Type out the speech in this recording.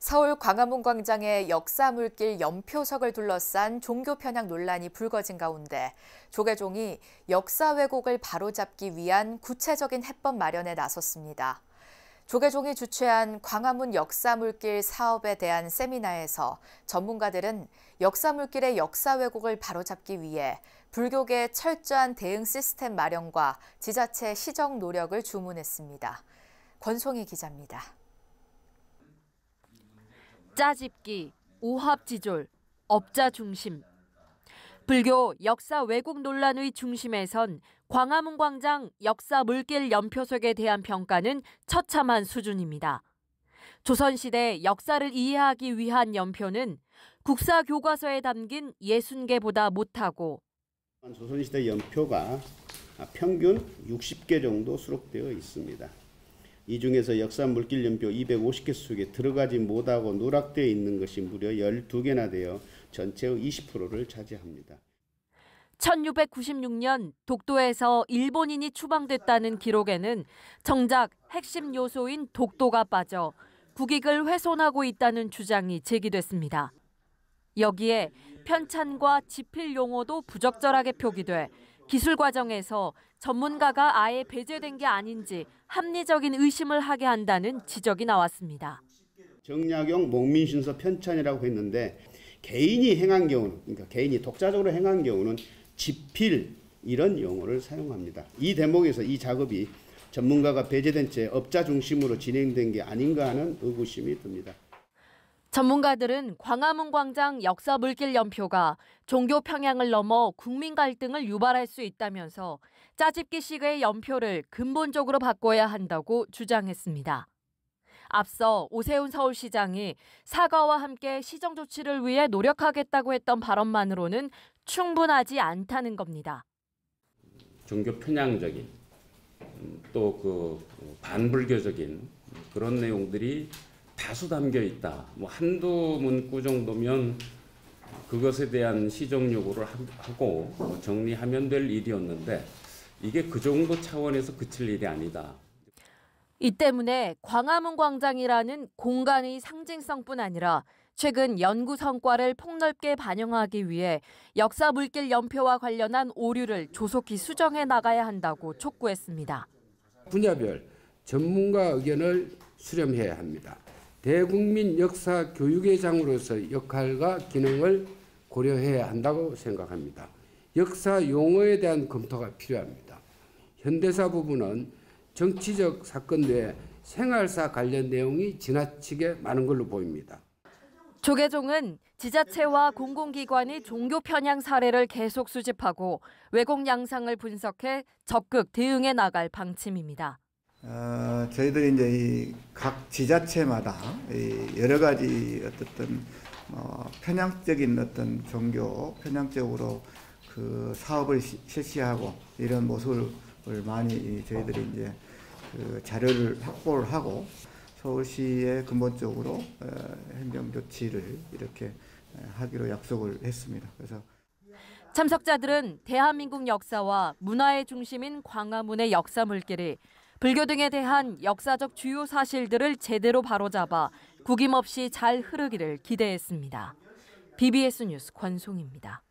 서울 광화문 광장의 역사 물길 연표석을 둘러싼 종교 편향 논란이 불거진 가운데 조계종이 역사 왜곡을 바로잡기 위한 구체적인 해법 마련에 나섰습니다. 조계종이 주최한 광화문 역사 물길 사업에 대한 세미나에서 전문가들은 역사 물길의 역사 왜곡을 바로잡기 위해 불교계 철저한 대응 시스템 마련과 지자체 시정 노력을 주문했습니다. 권송희 기자입니다. 짜집기, 오합지졸, 업자 중심. 불교 역사 왜곡 논란의 중심에선 광화문 광장 역사 물길 연표석에 대한 평가는 처참한 수준입니다. 조선시대 역사를 이해하기 위한 연표는 국사 교과서에 담긴 60개보다 못하고 조선시대 연표가 평균 60개 정도 수록되어 있습니다. 이 중에서 역사 물길 연표 250개 속에 들어가지 못하고 누락되어 있는 것이 무려 12개나 되어 전체의 20%를 차지합니다. 1696년 독도에서 일본인이 추방됐다는 기록에는 정작 핵심 요소인 독도가 빠져 국익을 훼손하고 있다는 주장이 제기됐습니다. 여기에 편찬과 지필 용어도 부적절하게 표기돼 기술 과정에서 전문가가 아예 배제된 게 아닌지 합리적인 의심을 하게 한다는 지적이 나왔습니다. 정약용 목민신서 편찬이라고 했는데 개인이 행한 경우는, 그러니까 개인이 독자적으로 행한 경우는 지필 이런 용어를 사용합니다. 이 대목에서 이 작업이 전문가가 배제된 채 업자 중심으로 진행된 게 아닌가 하는 의구심이 듭니다. 전문가들은 광화문 광장 역사 물길 연표가 종교 평양을 넘어 국민 갈등을 유발할 수 있다면서 짜집기식의 연표를 근본적으로 바꿔야 한다고 주장했습니다. 앞서 오세훈 서울시장이 사과와 함께 시정 조치를 위해 노력하겠다고 했던 발언만으로는 충분하지 않다는 겁니다. 종교 편향적인 또 그 반불교적인 그런 내용들이 다수 담겨 있다. 한두 문구 정도면 그것에 대한 시정 요구를 하고 정리하면 될 일이었는데 이게 그 정도 차원에서 그칠 일이 아니다. 이 때문에 광화문 광장이라는 공간의 상징성뿐 아니라 최근 연구 성과를 폭넓게 반영하기 위해 역사 물길 연표와 관련한 오류를 조속히 수정해 나가야 한다고 촉구했습니다. 분야별 전문가 의견을 수렴해야 합니다. 대국민 역사 교육의 장으로서 역할과 기능을 고려해야 한다고 생각합니다. 역사 용어에 대한 검토가 필요합니다. 현대사 부분은 정치적 사건 외에 생활사 관련 내용이 지나치게 많은 걸로 보입니다. 조계종은 지자체와 공공기관이 종교 편향 사례를 계속 수집하고 왜곡 양상을 분석해 적극 대응해 나갈 방침입니다. 저희들이 이제 각 지자체마다 여러 가지 어떤 편향적인 어떤 종교 편향적으로 그 사업을 실시하고 이런 모습을 많이 저희들이 이제 그 자료를 확보를 하고 서울시에 근본적으로 행정 조치를 이렇게 하기로 약속을 했습니다. 그래서 참석자들은 대한민국 역사와 문화의 중심인 광화문의 역사 물길이 불교 등에 대한 역사적 주요 사실들을 제대로 바로잡아 구김없이 잘 흐르기를 기대했습니다. BBS 뉴스 권송입니다.